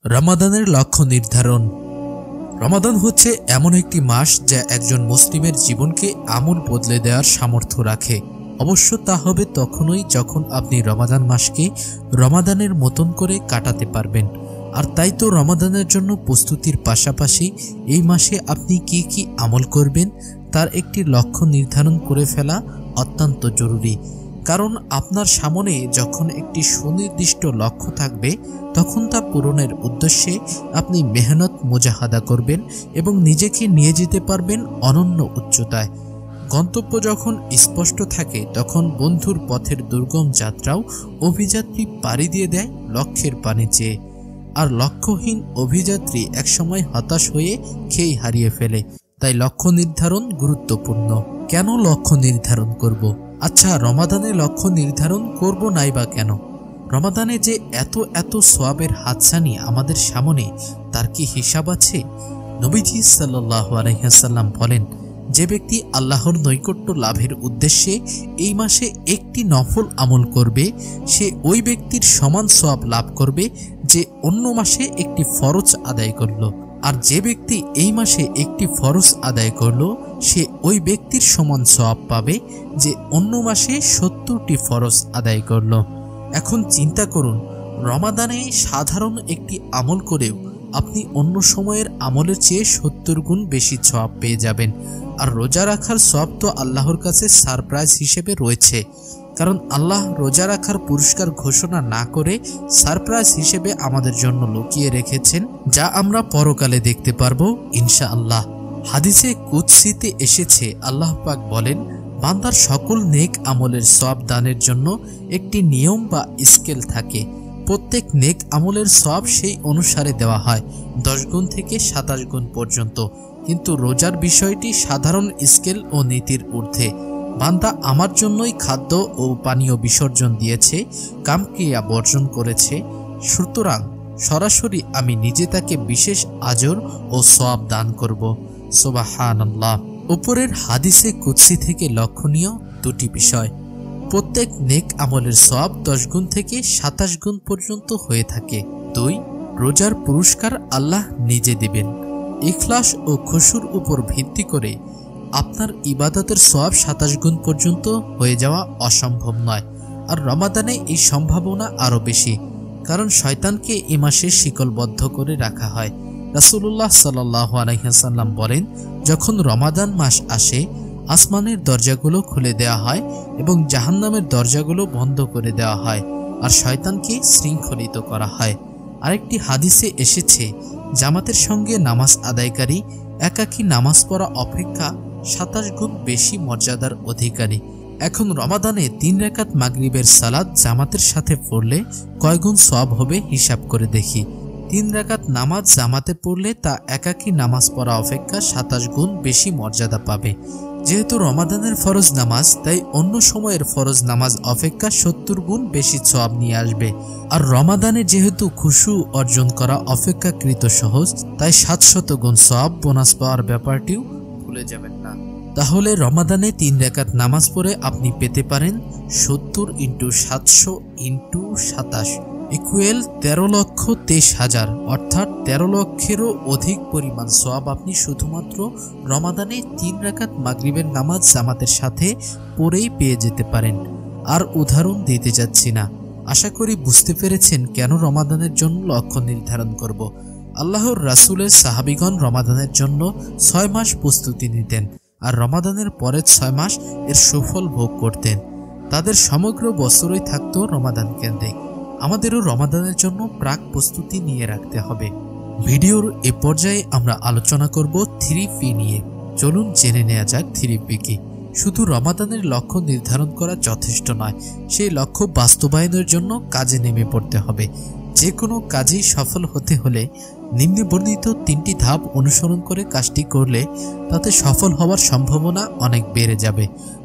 রমাদানের লক্ষ্য নির্ধারণ। রমাদান হচ্ছে এমন একটি মাস যা একজন মুসলিমের জীবনকে আমূল বদলে দেওয়ার সামর্থ্য রাখে। অবশ্য তা হবে তখনই যখন আপনি রমাদান মাসকে রমাদানের মতন করে কাটাতে পারবেন। আর তাই তো রমাদানের জন্য প্রস্তুতির পাশাপাশি এই মাসে আপনি কি কি আমল করবেন তার একটি লক্ষ্য নির্ধারণ করে ফেলা অত্যন্ত জরুরি। কারণ আপনার সামনে যখন একটি সুনির্দিষ্ট লক্ষ্য থাকবে তখন তা পূরণের উদ্দেশ্যে আপনি মেহনত মুজাহাদা করবেন এবং নিজেকে নিয়ে যেতে পারবেন অনন্য উচ্চতায়। গন্তব্য যখন স্পষ্ট থাকে তখন বন্ধুর পথের দুর্গম যাত্রাও অভিযাত্রী পাড়ি দিয়ে দেয় লক্ষ্যের পানে চেয়ে। আর লক্ষ্যহীন অভিযাত্রী একসময় হতাশ হয়ে খেই হারিয়ে ফেলে। তাই লক্ষ্য নির্ধারণ গুরুত্বপূর্ণ। কেন লক্ষ্য নির্ধারণ করব? আচ্ছা, রমাদানে লক্ষ্য নির্ধারণ করব নাই বা কেন? রমাদানে যে এত সোয়াবের হাতছানি আমাদের সামনে, তার কি হিসাব আছে? নবীজি সাল্লাল্লাহু আলাইহি ওয়াসাল্লাম বলেন, যে ব্যক্তি আল্লাহর নৈকট্য লাভের উদ্দেশ্যে এই মাসে একটি নফল আমল করবে সে ওই ব্যক্তির সমান সোয়াব লাভ করবে যে অন্য মাসে একটি ফরজ আদায় করল। আর যে ব্যক্তি এই মাসে একটি ফরজ আদায় করল সে ওই ব্যক্তির সমান সওয়াব পাবে যে অন্য মাসে 70টি ফরজ আদায় করল। এখন চিন্তা করুন, রমাদানে সাধারণ একটি আমল করেও আপনি অন্য সময়ের আমলের চেয়ে 70 গুণ বেশি সওয়াব পেয়ে যাবেন। আর রোজা রাখার সওয়াব তো আল্লাহর কাছে সারপ্রাইজ হিসেবে রয়েছে, কারণ আল্লাহ রোজা রাখার পুরস্কার ঘোষণা না করে সারপ্রাইজ হিসেবে আমাদের জন্য লুকিয়ে রেখেছেন, যা আমরা পরকালে দেখতে পারবো ইনশাআল্লাহ। হাদিসে কুদসিতে এসেছে, আল্লাহ পাক বলেন, বান্দার সকল নেক আমলের সওয়াব দানের জন্য একটি নিয়ম বা স্কেল থাকে। প্রত্যেক নেক আমলের সওয়াব সেই অনুসারে দেওয়া হয় 10 গুণ থেকে 27 গুণ পর্যন্ত। কিন্তু রোজার বিষয়টি সাধারণ স্কেল ও নীতির ঊর্ধ্বে। বান্দা আমার জন্যই খাদ্য ও পানীয় বিসর্জন দিয়েছে, কামক্রিয়া বর্জন করেছে, সুতরাং সরাসরি আমি নিজে তাকে বিশেষ আজর ও সওয়াব দান করব। সুবহানাল্লাহ। উপরের হাদিসে কুদসি থেকে লক্ষণীয় দুটি বিষয়। প্রত্যেক নেক আমলের সওয়াব 10 গুণ থেকে 27 গুণ পর্যন্ত হয়ে থাকে। 2, রোজার পুরস্কার আল্লাহ নিজে দিবেন। ইখলাস ও খুশুর উপর ভিত্তি করে আপনার ইবাদতের সওয়াব 27 গুণ পর্যন্ত হয়ে যাওয়া অসম্ভব নয়। আর রমাদানে এই সম্ভাবনা আরও বেশি, কারণ শয়তানকে এ মাসে শিকলবদ্ধ করে রাখা হয়। রাসূলুল্লাহ সাল্লাল্লাহু আলাইহি ওয়াসাল্লাম বলেন, যখন রমাদান মাস আসে আসমানের দরজাগুলো খুলে দেওয়া হয় এবং জাহান্নামের দরজাগুলো বন্ধ করে দেওয়া হয় আর শয়তানকে শৃঙ্খলিত করা হয়। আরেকটি হাদিসে এসেছে, জামাতের সঙ্গে নামাজ আদায়কারী একাকী নামাজ পড়া অপেক্ষা 27 গুণ বেশি মর্যাদার অধিকারী। এখন রমাদানে 3 রাকাত মাগরিবের সালাত জামাতের সাথে পড়লে কয় গুণ সওয়াব হবে হিসাব করে দেখি। 3 রাকাত নামাজ জামাতে পড়লে তা একাকী নামাজ পড়া অপেক্ষা 27 গুণ বেশি মর্যাদা পাবে। যেহেতু রমাদানের ফরজ নামাজ, তাই অন্য সময়ের ফরজ নামাজ অপেক্ষা 70 গুণ বেশি সওয়াব নিয়ে আসবে। আর রমাদানে যেহেতু খুশু অর্জন করা অপেক্ষাকৃত সহজ, তাই 700 গুণ সওয়াব বোনাস পাওয়ার ব্যাপারটিও ভুলে যাবেন না। তাহলে রমাদানে 3 রাকাত নামাজ পড়ে আপনি পেতে পারেন 70 × 700 × 27 ইকুয়াল 13,23,000, অর্থাৎ 13 লক্ষেরও অধিক পরিমাণ সওয়াব আপনি শুধুমাত্র রমাদানে 3 রাকাত মাগরিবের নামাজ জামাতের সাথে পড়েই পেয়ে যেতে পারেন। আর উদাহরণ দিতে যাচ্ছি না। আশা করি বুঝতে পেরেছেন কেন রমাদানের জন্য লক্ষ্য নির্ধারণ করব। আল্লাহর রাসূলের সাহাবীগণ রমাদানের জন্য 6 মাস প্রস্তুতি নিতেন আর রমাদানের পরের 6 মাস এর সুফল ভোগ করতেন। তাদের সমগ্র বছরই থাকতো রমাদান কেন্দ্রিক। আমাদেরও রমাদানের জন্য প্রাক প্রস্তুতি নিয়ে রাখতে হবে। ভিডিওর এ পর্যায়ে আমরা আলোচনা করব 3P নিয়ে। চলুন জেনে নেওয়া যাক 3P কি। শুধু রমাদানের লক্ষ্য নির্ধারণ করা যথেষ্ট নয়, সেই লক্ষ্য বাস্তবায়নের জন্য কাজে নেমে পড়তে হবে। যে কোনো কাজেই সফল হতে হলে নিম্নে বর্ণিত 3টি ধাপ অনুসরণ করে কাজটি করলে তাতে সফল হওয়ার সম্ভাবনা অনেক বেড়ে যাবে।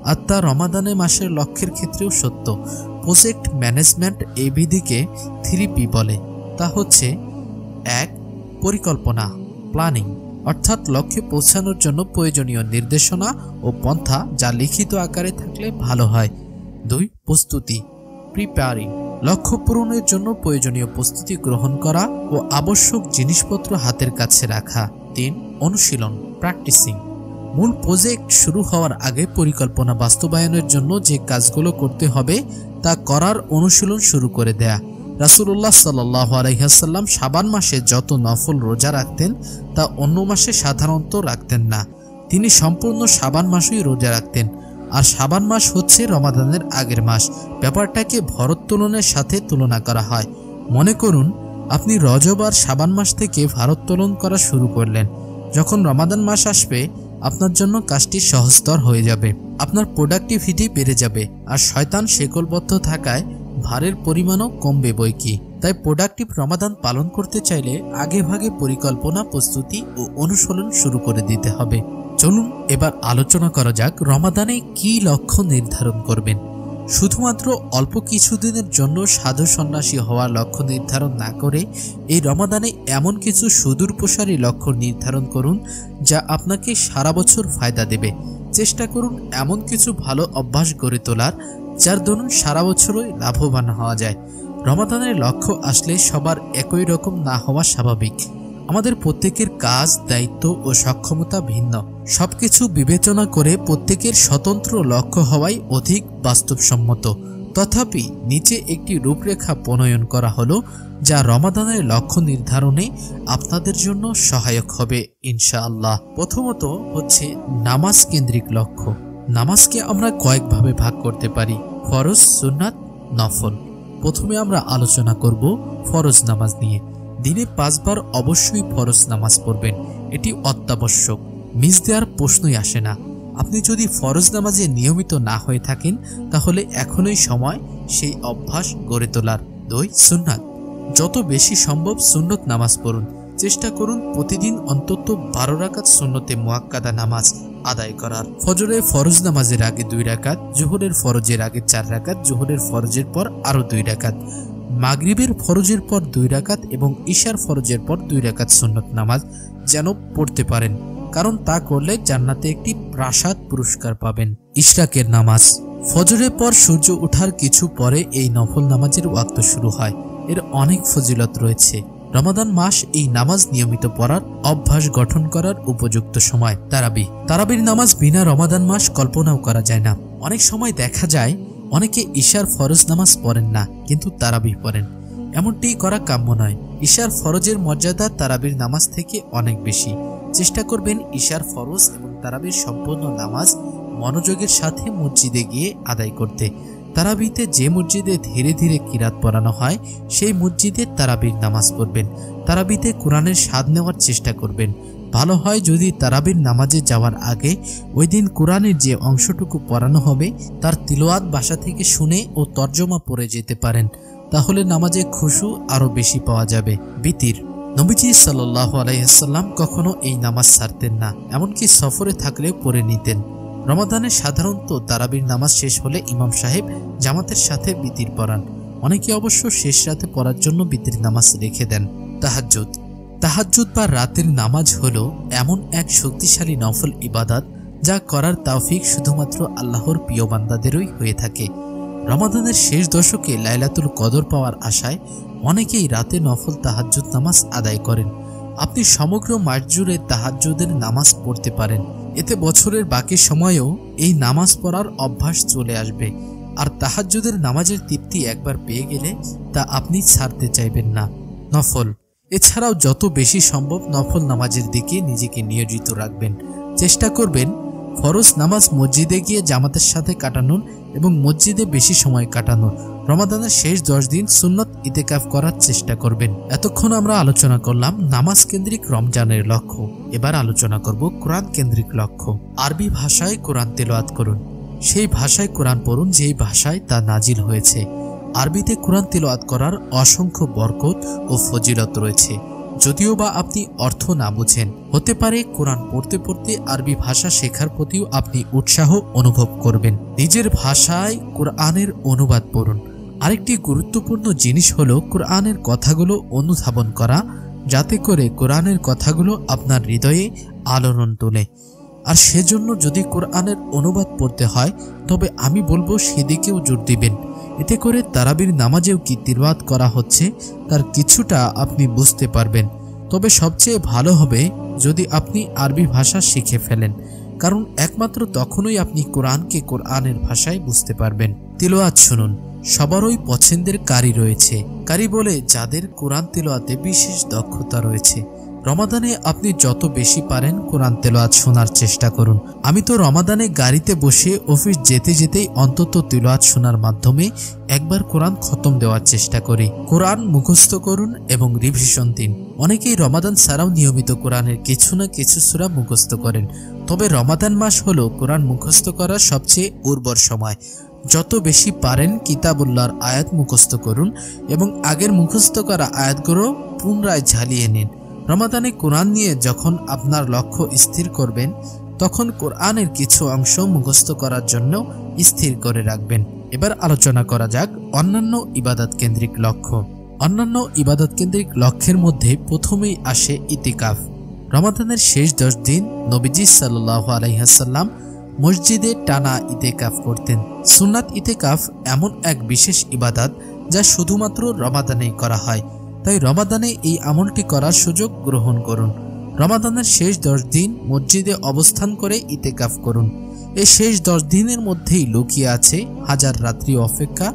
আর তা রমাদানে মাসের লক্ষ্যের ক্ষেত্রেও সত্য। প্রজেক্ট ম্যানেজমেন্ট এই বিধিকে 3P বলে। তা হচ্ছে 1, পরিকল্পনা প্ল্যানিং, অর্থাৎ লক্ষ্যে পৌঁছানোর জন্য প্রয়োজনীয় নির্দেশনা ও পন্থা যা লিখিত আকারে থাকলে ভালো হয়। 2, প্রস্তুতি প্রিপেয়ারিং, লক্ষ্য পূরণের জন্য প্রয়োজনীয় প্রস্তুতি গ্রহণ করা ও আবশ্যক জিনিসপত্র হাতের কাছে রাখা। 3. অনুশীলন, প্র্যাকটিসিং, মূল প্রজেক্ট শুরু হওয়ার আগে পরিকল্পনা বাস্তবায়নের জন্য যে কাজগুলো করতে হবে তা করার অনুশীলন শুরু করে দেয়া। রাসূলুল্লাহ সাল্লাল্লাহু আলাইহি ওয়াসাল্লাম শাবান মাসে যত নফল রোজা রাখতেন তা অন্য মাসে সাধারণত রাখতেন না। তিনি সম্পূর্ণ শাবান মাসেই রোজা রাখতেন, আর শাবান মাস হচ্ছে রমাদানের আগের মাস। ব্যাপারটাকে ভারোত্তোলনের সাথে তুলনা করা হয়। মনে করুন আপনি রজব আর শাবান মাস থেকে ভারোত্তোলন করা শুরু করলেন। যখন রমাদান মাস আসবে আপনার জন্য কাজটি সহজতর হয়ে যাবে, আপনার প্রোডাক্টিভিটি বেড়ে যাবে, আর শয়তান শেকলবদ্ধ থাকায় ভারের পরিমাণও কমবে বইকি। তাই প্রোডাক্টিভ রমাদান পালন করতে চাইলে আগে ভাগে পরিকল্পনা, প্রস্তুতি ও অনুশীলন শুরু করে দিতে হবে। চলুন এবার আলোচনা করা যাক রমাদানে কি লক্ষ্য নির্ধারণ করবেন। শুধুমাত্র অল্প কিছুদিনের জন্য সাধু সন্ন্যাসী হওয়ার লক্ষ্য নির্ধারণ না করে এই রমাদানে এমন কিছু সুদূরপ্রসারী লক্ষ্য নির্ধারণ করুন যা আপনাকে সারা বছর ফায়দা দেবে। চেষ্টা করুন এমন কিছু ভালো অভ্যাস গড়ে তোলার যার দরুন সারা বছরই লাভবান হওয়া যায়। রমাদানের লক্ষ্য আসলে সবার একই রকম না হওয়া স্বাভাবিক। আমাদের প্রত্যেকের কাজ, দায়িত্ব ও সক্ষমতা ভিন্ন। সবকিছু বিবেচনা করে প্রত্যেকের স্বতন্ত্র লক্ষ্য হওয়াই অধিক বাস্তবসম্মত। তথাপি নিচে একটি রূপরেখা প্রণয়ন করা হলো যা রমাদানের লক্ষ্য নির্ধারণে আপনাদের জন্য সহায়ক হবে ইনশাআল্লাহ। প্রথমত হচ্ছে নামাজ কেন্দ্রিক লক্ষ্য। নামাজকে আমরা কয়েকভাবে ভাগ করতে পারি: ফরজ, সুন্নাত, নফল। প্রথমে আমরা আলোচনা করব ফরজ নামাজ নিয়ে। দিনে 5 বার অবশ্যই ফরজ নামাজ পড়বেন, এটি অত্যাবশ্যক, মিস দেওয়ার প্রশ্নই আসে না। আপনি যদি ফরজ নামাজে নিয়মিত না হয়ে থাকেন তাহলে এখনই সময় সেই অভ্যাস গড়ে তোলার। 2. সুন্নাত। যত বেশি সম্ভব সুন্নত নামাজ পড়ুন। চেষ্টা করুন প্রতিদিন অন্তত 12 রাকাত সুন্নতে মুআক্কাদা নামাজ আদায় করার। ফজরের ফরজ নামাজের আগে 2 রাকাত, জোহরের ফরজের আগে 4 রাকাত, জোহরের ফরজের পর আরো 2 রাকাত, মাগরিবের ফরজের পর 2 রাকাত এবং ইশার ফরজের পর 2 রাকাত সুন্নত নামাজ যেন পড়তে পারেন, কারণ তা করলে জান্নাতে একটি প্রাসাদ পুরস্কার পাবেন। ইশরাকের নামাজ। ফজরের পর সূর্য ওঠার কিছু পরে এই নফল নামাজের ওয়াক্ত শুরু হয়। এর অনেক ফজিলত রয়েছে। রমাদান মাস এই নামাজ নিয়মিত পড়ার অভ্যাস গঠন করার উপযুক্ত সময়। তারাবির নামাজ বিনা রমাদান মাস কল্পনাও করা যায় না। অনেক সময় দেখা যায় অনেকে ইশার ফরজ নামাজ পড়েন না কিন্তু তারাবি পড়েন। এমনটি করা কাম্য নয়। ইশার ফরজের মর্যাদা তারাবির নামাজ থেকে অনেক বেশি। চেষ্টা করবেন ইশার ফরজ এবং তারাবির সম্পূর্ণ নামাজ মনোযোগের সাথে মসজিদে গিয়ে আদায় করতে। তারাবিতে যে মসজিদে ধীরে ধীরে কিরাত পড়ানো হয় সেই মসজিদে তারাবির নামাজ পড়বেন। তারাবিতে কোরআনের স্বাদ নেওয়ার চেষ্টা করবেন। ভালো হয় যদি তারাবির নামাজে যাওয়ার আগে ওই দিন কোরআনের যে অংশটুকু পড়ানো হবে তার তিলাওয়াত বাসা থেকে শুনে ও তর্জমা পড়ে যেতে পারেন, তাহলে নামাজে খুশু আরো বেশি পাওয়া যাবে। বিতির। নবীজি সাল্লাল্লাহু আলাইহি ওয়াসাল্লাম কখনো এই নামাজ ছাড়তেন না, এমনকি সফরে থাকলেও পড়ে নিতেন। রমাদানে সাধারণত তারাবির নামাজ শেষ হলে ইমাম সাহেব জামাতের সাথে বিতির পড়ান। অনেকে অবশ্য শেষ রাতে পড়ার জন্য বিতির নামাজ রেখে দেন। তাহাজ্জুদ। তাহাজ্জুদ বা রাতের নামাজ হলো এমন এক শক্তিশালী নফল ইবাদত যা করার তৌফিক শুধুমাত্র আল্লাহর প্রিয় বান্দাদেরই হয়ে থাকে। রমাদানের শেষ দশকে লাইলাতুল কদর পাওয়ার আশায় অনেকেই রাতে নফল তাহাজ্জুদ নামাজ আদায় করেন। আপনি সমগ্র মাস জুড়ে তাহাজ্জুদের নামাজ পড়তে পারেন। এতে বছরের বাকি সময়েও এই নামাজ পড়ার অভ্যাস চলে আসবে, আর তাহাজ্জুদের নামাজের তৃপ্তি একবার পেয়ে গেলে তা আপনি ছাড়তে চাইবেন না। নফল। এছাড়াও যত বেশি সম্ভব নফল নামাজের দিকে নিজেকে নিয়োজিত রাখবেন। চেষ্টা করবেন ফরজ নামাজ মসজিদে গিয়ে জামাতের সাথে কাটানোর এবং মসজিদে বেশি সময় কাটানোর। রমাদানের শেষ 10 দিন সুন্নত ইতিকাফ করার চেষ্টা করবেন। এতক্ষণ আমরা আলোচনা করলাম নামাজ কেন্দ্রিক রমজানের লক্ষ্য। এবার আলোচনা করব কোরআন কেন্দ্রিক লক্ষ্য। আরবি ভাষায় কোরআন তেলাওয়াত করুন। সেই ভাষায় কোরআন পড়ুন যেই ভাষায় তা নাজিল হয়েছে। আরবিতে কোরআন তেলাওয়াত করার অসংখ্য বরকত ও ফজিলত রয়েছে, যদিও বা আপনি অর্থ না বুঝেন। হতে পারে কোরআন পড়তে পড়তে আরবি ভাষা শেখার প্রতিও আপনি উৎসাহ অনুভব করবেন। নিজের ভাষায় কোরআনের অনুবাদ পড়ুন। আরেকটি গুরুত্বপূর্ণ জিনিস হলো কোরআনের কথাগুলো অনুধাবন করা, যাতে করে কোরআনের কথাগুলো আপনার হৃদয়ে আলোড়ন তোলে। আর সেজন্য যদি কোরআনের অনুবাদ পড়তে হয় তবে আমি বলবো সেদিকেও জোর দিবেন। এতে করে তারাবির নামাজেও কি তিলাওয়াত করা হচ্ছে তার কিছুটা আপনি বুঝতে পারবেন। তবে সবচেয়ে ভালো হবে যদি আপনি আরবি ভাষা শিখে ফেলেন, কারণ একমাত্র তখনই আপনি কোরআনকে কোরআনের ভাষায় বুঝতে পারবেন। তিলাওয়াত শুনুন। সবারই পছন্দের কারি রয়েছে, কারি বলে যাদের কোরআন তিলাওয়াতে বিশেষ দক্ষতা রয়েছে। রমাদানে আপনি যত বেশি পারেন কোরআন তিলাওয়াত শোনার চেষ্টা করুন। আমি তো রমাদানে গাড়িতে বসে অফিস যেতে যেতেই অন্তত তিলাওয়াত শোনার মাধ্যমে একবার কোরআন খতম দেওয়ার চেষ্টা করি। কোরআন মুখস্থ করুন এবং রিভিশন দিন। অনেকেই রমাদান ছাড়াও নিয়মিত কোরআনের কিছু না কিছু সূরা মুখস্থ করেন, তবে রমাদান মাস হলো কোরআন মুখস্থ করার সবচেয়ে উর্বর সময়। যত বেশি পারেন কিতাবুল্লাহর আয়াত মুখস্থ করুন এবং আগের মুখস্থ করা আয়াতগুলো পুনরায় ঝালিয়ে নিন। রমাদানে কোরআন নিয়ে যখন আপনার লক্ষ্য স্থির করবেন, তখন কোরআনের কিছু অংশ মুখস্থ করার জন্য স্থির করে রাখবেন। এবার আলোচনা করা যাক অন্যান্য ইবাদত কেন্দ্রিক লক্ষ্য। অন্যান্য ইবাদত কেন্দ্রিক লক্ষ্যের মধ্যে প্রথমেই আসে ইতিকাফ। রমাদানের শেষ 10 দিন নবীজি সাল্লাল্লাহু আলাইহি ওয়াসাল্লাম মসজিদে টানা ইতিকাফ করতেন। সুন্নাত ইতিকাফ এমন এক বিশেষ ইবাদত যা শুধুমাত্র রমাদানেই করা হয়, তাই রমাদানে এই আমলটি করার সুযোগ গ্রহণ করুন। রমাদানের শেষ 10 দিন মসজিদে অবস্থান করে ইতিকাফ করুন। এই শেষ 10 দিনের মধ্যেই লুকিয়ে আছে হাজার রাত্রি অপেক্ষা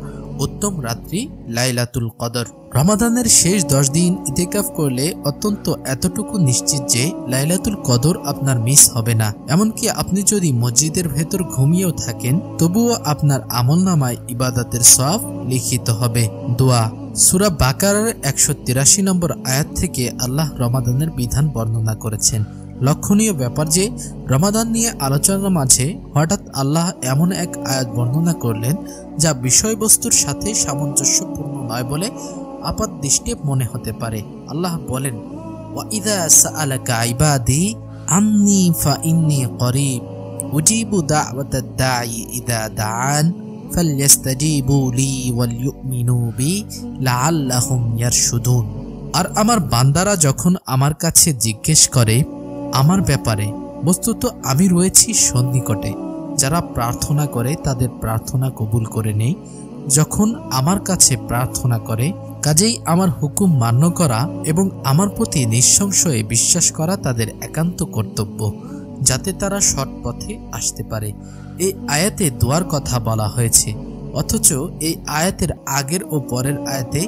উত্তম রাত্রি লাইলাতুল কদর। রমাদানের শেষ 10 দিন ইতিকাফ করলে অত্যন্ত এতটুকু নিশ্চিত যে লাইলাতুল কদর আপনার মিস হবে না। এমনকি আপনি যদি মসজিদের ভেতর ঘুমিয়েও থাকেন, তবুও আপনার আমলনামায় ইবাদতের সওয়াব লিখিত হবে। দোয়া। সূরা বাকারার 183 নম্বর আয়াত থেকে আল্লাহ রমাদানের বিধান বর্ণনা করেছেন। লক্ষণীয় ব্যাপার যে রমাদান নিয়ে আলোচনার মাঝে হঠাৎ আল্লাহ এমন এক আয়াত বর্ণনা করলেন যা বিষয়বস্তুর সাথে সামঞ্জস্যপূর্ণ নয় বলে আপাত দৃষ্টে মনে হতে পারে। আল্লাহ বলেন, ওয়াইদা সাআলাকা ইবাদি আন্নী ফাইন্নী করিব উজিবু দাওয়াতাদ দাঈ ইযা দাআন ফালইস্তাজিবু লি ওয়ালইউমিনু বি লাআল্লাহুম ইয়ারশুদুন। আর আমার বান্দারা যখন আমার কাছে জিজ্ঞেস করে আমার ব্যাপারে, বস্তুত আমি রয়েছি সন্নিকটে। যারা প্রার্থনা করে তাদের প্রার্থনা কবুল করে নেই যখন আমার কাছে প্রার্থনা করে। কাজেই আমার হুকুম মান্য করা এবং আমার প্রতি নিঃসংশয়ে বিশ্বাস করা তাদের একান্ত কর্তব্য, যাতে তারা সৎ পথে আসতে পারে। এই আয়াতে দোয়ার কথা বলা হয়েছে, অথচ এই আয়াতের আগের ও পরের আয়াতে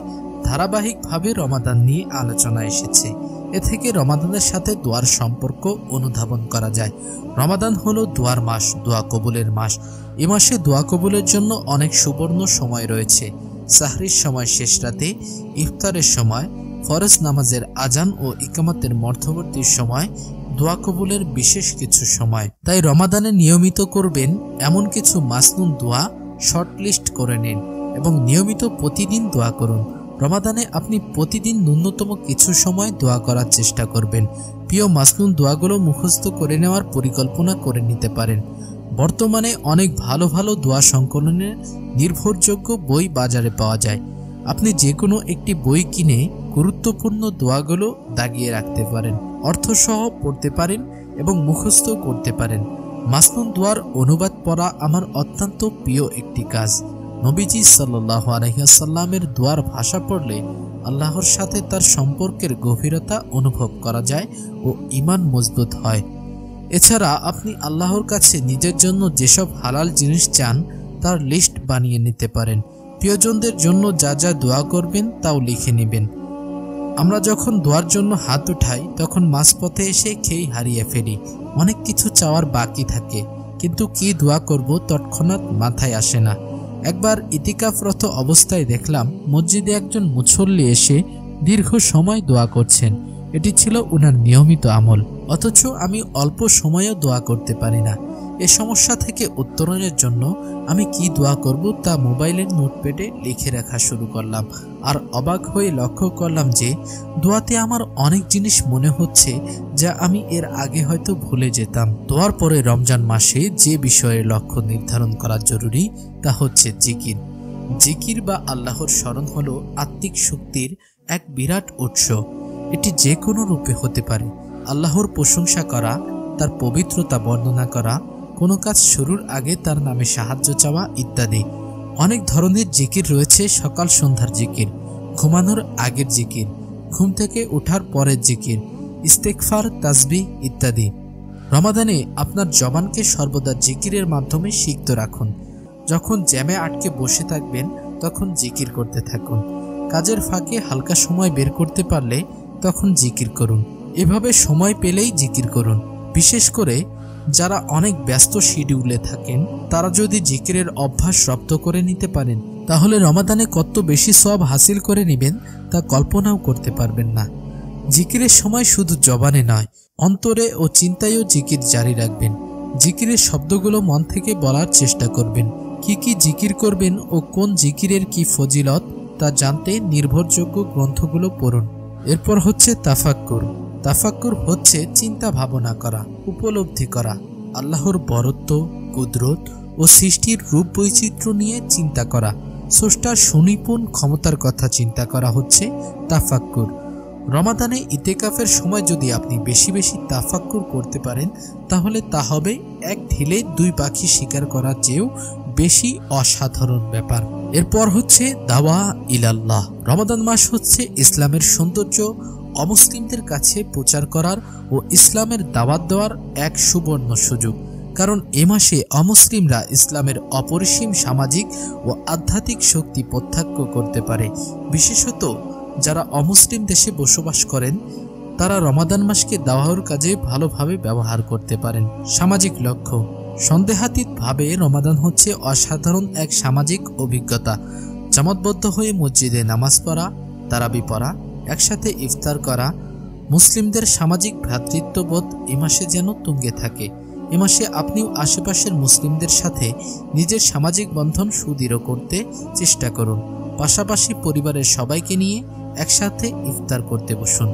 ধারাবাহিকভাবে রমাদান নিয়ে আলোচনা এসেছে। এ থেকে রমাদানের সাথে দোয়ার সম্পর্ক অনুধাবন করা যায়। রমাদান হলো দোয়ার মাস, দোয়া কবুলের মাস। এ মাসে দোয়া কবুলের জন্য অনেক সুবর্ণ সময় রয়েছে। সাহরির সময় শেষ রাতে, ইফতারের সময়, ফরজ নামাজের আজান ও ইকামতের মধ্যবর্তী সময়, দোয়া কবুলের বিশেষ কিছু সময়। তাই রমাদানে নিয়মিত করবেন এমন কিছু মাসনুন দোয়া শর্ট লিস্ট করে নিন এবং নিয়মিত প্রতিদিন দোয়া করুন। রমাদানে আপনি প্রতিদিন ন্যূনতম কিছু সময় দোয়া করার চেষ্টা করবেন। প্রিয় মাসনুন দোয়াগুলো মুখস্থ করে নেওয়ার পরিকল্পনা করে নিতে পারেন। বর্তমানে অনেক ভালো ভালো দোয়া সংকলনের নির্ভরযোগ্য বই বাজারে পাওয়া যায়। আপনি যে কোনো একটি বই কিনে গুরুত্বপূর্ণ দোয়াগুলো দাগিয়ে রাখতে পারেন, অর্থসহ পড়তে পারেন এবং মুখস্থ করতে পারেন। মাসনুন দোয়ার অনুবাদ পড়া আমার অত্যন্ত প্রিয় একটি কাজ। নবীজি সাল্লাল্লাহু আলাইহি ওয়াসাল্লামের দোয়ার ভাষা পড়লে আল্লাহর সাথে তার সম্পর্কের গভীরতা অনুভব করা যায় ও ঈমান মজবুত হয়। এছাড়া আপনি আল্লাহর কাছে নিজের জন্য যেসব হালাল জিনিস চান তার লিস্ট বানিয়ে নিতে পারেন। প্রিয়জনদের জন্য যা যা দোয়া করবেন তাও লিখে নেবেন। আমরা যখন দোয়ার জন্য হাত উঠাই তখন মাঝপথে এসে খেই হারিয়ে ফেলি। অনেক কিছু চাওয়ার বাকি থাকে, কিন্তু কি দোয়া করব তৎক্ষণাৎ মাথায় আসে না। একবার ইতিকাফরত অবস্থায় দেখলাম মসজিদে একজন মুসল্লি এসে দীর্ঘ সময় দোয়া করছেন। এটি ছিল উনার নিয়মিত আমল, অথচ আমি অল্প সময়েও দোয়া করতে পারি না। এ সমস্যা থেকে উত্তরণের জন্য আমি কি দোয়া করব তা মোবাইলের নোটপ্যাডে লিখে রাখা শুরু করলাম। আর অবাক হয়ে লক্ষ্য করলাম যে দোয়াতে আমার অনেক জিনিস মনে হচ্ছে যা আমি এর আগে হয়তো ভুলে যেতাম। দোয়ার পরে রমজান মাসে যে বিষয়ে লক্ষ্য নির্ধারণ করা জরুরি তা হচ্ছে জিকির। জিকির বা আল্লাহর স্মরণ হলো আত্মিক শক্তির এক বিরাট উৎস। এটি যে কোনো রূপে হতে পারে। আল্লাহর প্রশংসা করা, তার পবিত্রতা বর্ণনা করা, কোনো কাজ শুরুর আগে তার নামে সাহায্য চাওয়া ইত্যাদি। অনেক ধরনের জিকির রয়েছে। সকাল সন্ধ্যার জিকির, ঘুমানোর আগের জিকির, ঘুম থেকে ওঠার পরের জিকির, ইস্তেগফার, তাসবিহ ইত্যাদি। রমাদানে আপনার জবানকে সর্বদা জিকিরের মাধ্যমে সিক্ত রাখুন। যখন জ্যামে আটকে বসে থাকবেন তখন জিকির করতে থাকুন। কাজের ফাঁকে হালকা সময় বের করতে পারলে তখন জিকির করুন। এভাবে সময় পেলেই জিকির করুন। বিশেষ করে যারা অনেক ব্যস্ত শিডিউলে থাকেন তারা যদি জিকিরের অভ্যাস রপ্ত করে নিতে পারেন তাহলে রমাদানে কত বেশি সওয়াব হাসিল করে নেবেন তা কল্পনাও করতে পারবেন না। জিকিরের সময় শুধু জবানে নয়, অন্তরে ও চিন্তায়ও জিকির জারি রাখবেন। জিকিরের শব্দগুলো মন থেকে বলার চেষ্টা করবেন। কি কি জিকির করবেন ও কোন জিকিরের কি ফজিলত তা জানতে নির্ভরযোগ্য গ্রন্থগুলো পড়ুন। এরপর হচ্ছে তাফাক্কুর। তাফাক্কুর হচ্ছে চিন্তা ভাবনা করা, উপলব্ধি করা, আল্লাহর বরত্ব, কুদরত ও সৃষ্টির রূপ বৈচিত্র্য নিয়ে চিন্তা করা, স্রষ্টার সুনিপুণ ক্ষমতার কথা চিন্তা করা হচ্ছে তাফাক্কুর। রমাদানে ইতেকাফের সময় যদি আপনি বেশি বেশি তাফাক্কুর করতে পারেন তাহলে তা হবে এক ঢিলে দুই পাখি শিকার করার চেয়েও বেশি অসাধারণ ব্যাপার। এরপর হচ্ছে দাওয়া ইলাল্লাহ। রমাদান মাস হচ্ছে ইসলামের সৌন্দর্য অমুসলিমদের কাছে প্রচার করার ও ইসলামের দাওয়াত দেওয়ার এক সুবর্ণ সুযোগ। কারণ এ মাসে অমুসলিমরা ইসলামের অপরিসীম সামাজিক ও আধ্যাত্মিক শক্তি প্রত্যক্ষ করতে পারে। বিশেষত যারা অমুসলিম দেশে বসবাস করেন তারা রমাদান মাসকে দাওয়ার কাজে ভালোভাবে ব্যবহার করতে পারেন। সামাজিক লক্ষ্য। সন্দেহাতীতভাবে রমাদান হচ্ছে অসাধারণ এক সামাজিক অভিজ্ঞতা। জামাতবদ্ধ হয়ে মসজিদে নামাজ পড়া, তারাবি পড়া, একসাথে ইফতার করা, মুসলিমদের সামাজিক ভ্রাতৃত্ববোধ এ মাসে যেন তুঙ্গে থাকে। এ মাসে আপনিও আশেপাশের মুসলিমদের সাথে নিজের সামাজিক বন্ধন সুদৃঢ় করতে চেষ্টা করুন। পাশাপাশি পরিবারের সবাইকে নিয়ে একসাথে ইফতার করতে বসুন।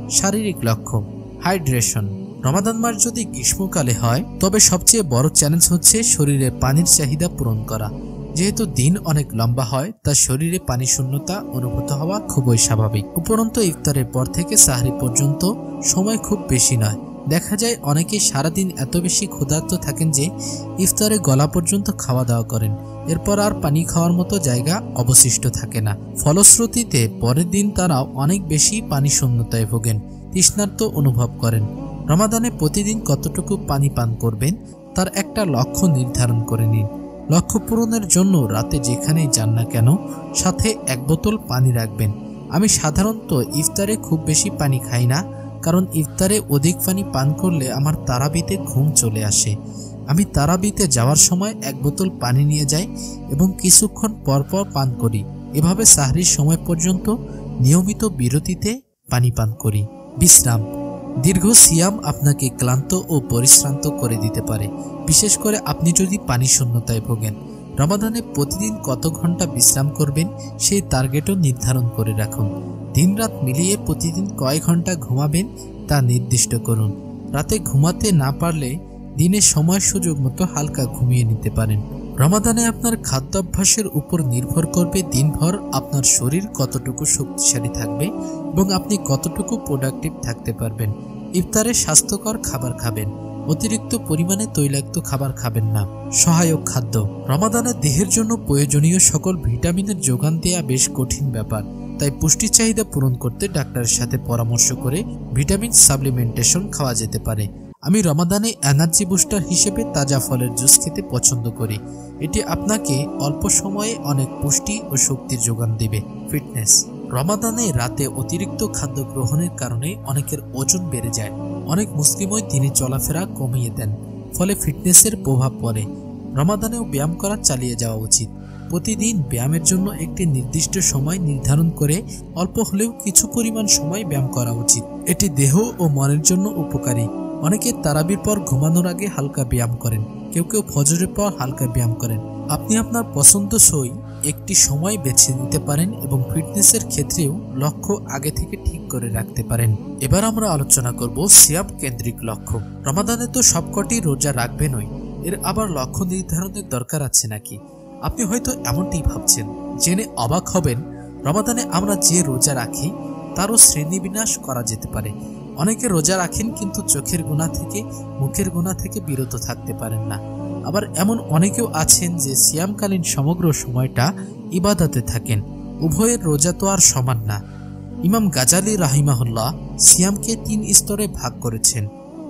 শারীরিক লক্ষ্য। হাইড্রেশন। রমাদান মাস যদি গ্রীষ্মকালে হয় তবে সবচেয়ে বড় চ্যালেঞ্জ হচ্ছে শরীরে পানির চাহিদা পূরণ করা। যেহেতু দিন অনেক লম্বা হয় তা শরীরে পানি শূন্যতা অনুভূত হওয়া খুবই স্বাভাবিক। উপরন্তু ইফতারের পর থেকে সাহরি পর্যন্ত সময় খুব বেশি নয়। দেখা যায় অনেকে সারাদিন এত বেশি ক্ষুধার্ত থাকেন যে ইফতারে গলা পর্যন্ত খাওয়া দাওয়া করেন, এরপর আর পানি খাওয়ার মতো জায়গা অবশিষ্ট থাকে না। ফলশ্রুতিতে পরের দিন তারা অনেক বেশি পানি শূন্যতায় ভোগেন, তৃষ্ণার্ত অনুভব করেন। রমাদানে প্রতিদিন কতটুকু পানি পান করবেন তার একটা লক্ষ্য নির্ধারণ করে নিন। লক্ষ্য পূরণের জন্য রাতে যেখানেই যান না কেন সাথে এক বোতল পানি রাখবেন। আমি সাধারণত ইফতারে খুব বেশি পানি খাই না, কারণ ইফতারে অধিক পানি পান করলে আমার তারাবিতে ঘুম চলে আসে। আমি তারাবিতে যাওয়ার সময় এক বোতল পানি নিয়ে যাই এবং কিছুক্ষণ পর পর পান করি। এভাবে সাহরির সময় পর্যন্ত নিয়মিত বিরতিতে পানি পান করি। বিশ্রাম। দীর্ঘ সিয়াম আপনাকে ক্লান্ত ও পরিশ্রান্ত করে দিতে পারে, বিশেষ করে আপনি যদি পানি শূন্যতায় ভোগেন। রমাদানে প্রতিদিন কত ঘন্টা বিশ্রাম করবেন সেই টার্গেটও নির্ধারণ করে রাখুন। দিনরাত মিলিয়ে প্রতিদিন কয় ঘন্টা ঘুমাবেন তা নির্দিষ্ট করুন। রাতে ঘুমাতে না পারলে দিনের সময় সুযোগ মতো হালকা ঘুমিয়ে নিতে পারেন। রমাদানে আপনার খাদ্যাভ্যাসের উপর নির্ভর করবে দিনভর আপনার শরীর কতটুকু শক্তিশালী থাকবে এবং আপনি কতটুকু প্রোডাক্টিভ থাকতে পারবেন। ইফতারে স্বাস্থ্যকর খাবার খাবেন, অতিরিক্ত পরিমাণে তৈলাক্ত খাবার খাবেন না। সহায়ক খাদ্য। রমাদানে দেহের জন্য প্রয়োজনীয় সকল ভিটামিনের যোগান দেয়া বেশ কঠিন ব্যাপার, তাই পুষ্টি চাহিদা পূরণ করতে ডাক্তারের সাথে পরামর্শ করে ভিটামিন সাপ্লিমেন্টেশন খাওয়া যেতে পারে। আমি রমাদানে এনার্জি বুস্টার হিসেবে তাজা ফলের জুস খেতে পছন্দ করি। এটি আপনাকে অল্প সময়ে অনেক পুষ্টি ও শক্তির যোগান দেবে। ফিটনেস। রমাদানে রাতে অতিরিক্ত খাদ্য গ্রহণের কারণে অনেকের ওজন বেড়ে যায়। অনেক মুসলিমই দিনে চলাফেরা কমিয়ে দেন, ফলে ফিটনেসের প্রভাব পড়ে। রমাদানেও ব্যায়াম করা চালিয়ে যাওয়া উচিত। প্রতিদিন ব্যায়ামের জন্য একটি নির্দিষ্ট সময় নির্ধারণ করে অল্প হলেও কিছু পরিমাণ সময় ব্যায়াম করা উচিত। এটি দেহ ও মনের জন্য উপকারী। অনেকে তারাবির পর ঘুমানোর আগে হালকা ব্যায়াম করেন, কেউ কেউ ফজরের পর হালকা ব্যায়াম করেন। আপনি আপনার পছন্দসই একটি সময় বেছে নিতে পারেন এবং ফিটনেসের ক্ষেত্রেও লক্ষ্য আগে থেকে ঠিক করে রাখতে পারেন। এবার আমরা আলোচনা করব সিয়াম কেন্দ্রিক লক্ষ্য। রমাদানে তো সবকটি রোজা রাখবেনই, এর আবার লক্ষ্য নির্ধারণের দরকার আছে নাকি? আপনি হয়তো এমনটি ভাবছেন। জেনে অবাক হবেন, রমাদানে আমরা যে রোজা রাখি তারও শ্রেণীবিন্যাস করা যেতে পারে। অনেকে রোজা রাখেন কিন্তু চোখের গুনাহ থেকে, মুখের গুনাহ থেকে বিরত থাকতে পারেন না। আবার এমন অনেকেও আছেন যে সিয়ামকালীন সমগ্র সময়টা ইবাদতে থাকেন। উভয়ের রোজা তো আর সমান না। ইমাম গাজালি রাহিমাহুল্লাহ সিয়ামকে 3 স্তরে ভাগ করেছেন।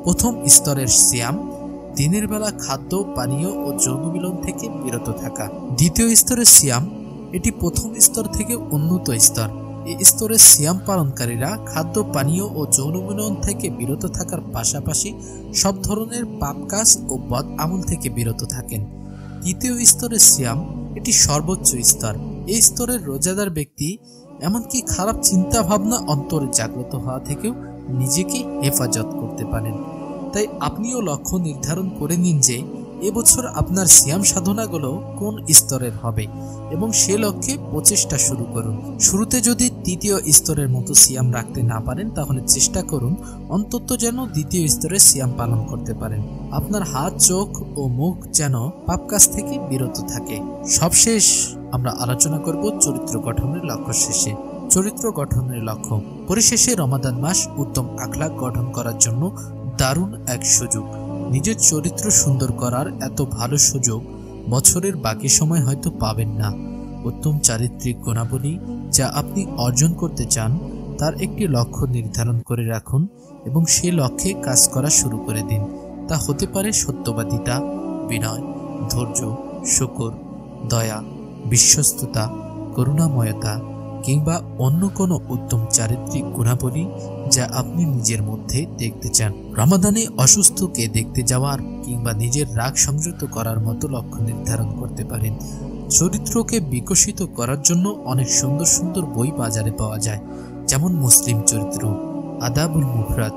প্রথম স্তরের সিয়াম দিনের বেলা খাদ্য পানীয় ও যৌন মিলন থেকে বিরত থাকা। দ্বিতীয় স্তরের সিয়াম এটি প্রথম স্তর থেকে উন্নত স্তর। এই স্তরে সিয়াম পালনকারীরা খাদ্য পানীয় ও যৌন মিলন থেকে বিরত থাকার পাশাপাশি সব ধরনের পাপ কাজ ও বদ আমল থেকে বিরত থাকেন। তৃতীয় স্তরের সিয়াম এটি সর্বোচ্চ স্তর। এই স্তরের রোজাদার ব্যক্তি এমনকি খারাপ চিন্তা ভাবনা অন্তরে জাগ্রত হওয়া থেকেও নিজেকে হেফাজত করতে পারেন। তাই আপনিও লক্ষ্য নির্ধারণ করে নিন যে এবছর আপনার সিয়াম সাধনাগুলো কোন স্তরের হবে এবং সে লক্ষ্যে প্রচেষ্টা শুরু করুন। শুরুতে যদি তৃতীয় স্তরের মতো সিয়াম রাখতে না পারেন তাহলে চেষ্টা করুন অন্তত যেন দ্বিতীয় স্তরে সিয়াম পালন করতে পারেন। আপনার হাত, চোখ ও মুখ যেন পাপ কাজ থেকে বিরত থাকে। সবশেষ আমরা আলোচনা করব চরিত্র গঠনের লক্ষ্য শেষে। চরিত্র গঠনের লক্ষ্য পরিশেষে রমাদান মাস উত্তম আখলাক গঠন করার জন্য দারুণ এক সুযোগ। নিজের চরিত্র সুন্দর করার এত ভালো সুযোগ বছরের বাকি সময় হয়তো পাবেন না। উত্তম চারিত্রিক গুণাবলী যা আপনি অর্জন করতে চান তার একটি লক্ষ্য নির্ধারণ করে রাখুন এবং সে লক্ষ্যে কাজ করা শুরু করে দিন। তা হতে পারে সত্যবাদিতা, বিনয়, ধৈর্য, শুকর, দয়া, বিশ্বস্ততা, করুণাময়তা কিংবা অন্য কোনো উত্তম চারিত্রিক গুণাবলী যা আপনি নিজের মধ্যে দেখতে চান। রমাদানে অসুস্থকে দেখতে যাওয়ার কিংবা নিজের রাগ সংযত করার মতো লক্ষ্য নির্ধারণ করতে পারেন। চরিত্রকে বিকশিত করার জন্য অনেক সুন্দর সুন্দর বই বাজারে পাওয়া যায়, যেমন মুসলিম চরিত্র, আদাবুল মুফরাদ,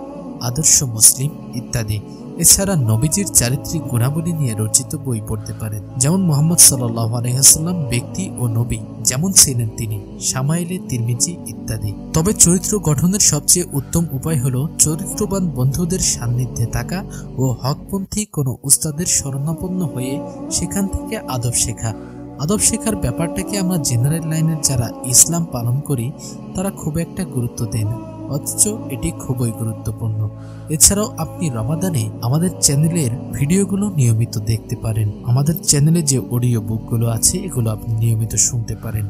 আদর্শ মুসলিম ইত্যাদি। এছাড়া নবীজির চারিত্রিক গুণাবলী নিয়ে রচিত বই পড়তে পারেন, যেমন মুহাম্মদ সাল্লাল্লাহু আলাইহি ওয়াসাল্লাম ব্যক্তি ও নবী যেমন ছিলেন তিনি, শামাইলে তিরমিজি ইত্যাদি। তবে চরিত্র গঠনের সবচেয়ে উত্তম উপায় হলো চরিত্রবান বন্ধুদের সান্নিধ্যে থাকা ও হকপন্থী কোনো উস্তাদের শরণাপন্ন হয়ে সেখান থেকে আদব শেখা। আদব শেখার ব্যাপারটাকে আমরা জেনারেল লাইনের যারা ইসলাম পালন করি তারা খুব একটা গুরুত্ব দেয় না, অথচ এটি খুবই গুরুত্বপূর্ণ। এছাড়াও আপনি রমাদানে আমাদের চ্যানেলের ভিডিওগুলো নিয়মিত দেখতে পারেন। আমাদের চ্যানেলে যে অডিও বুকগুলো আছে এগুলো আপনি নিয়মিত শুনতে পারেন।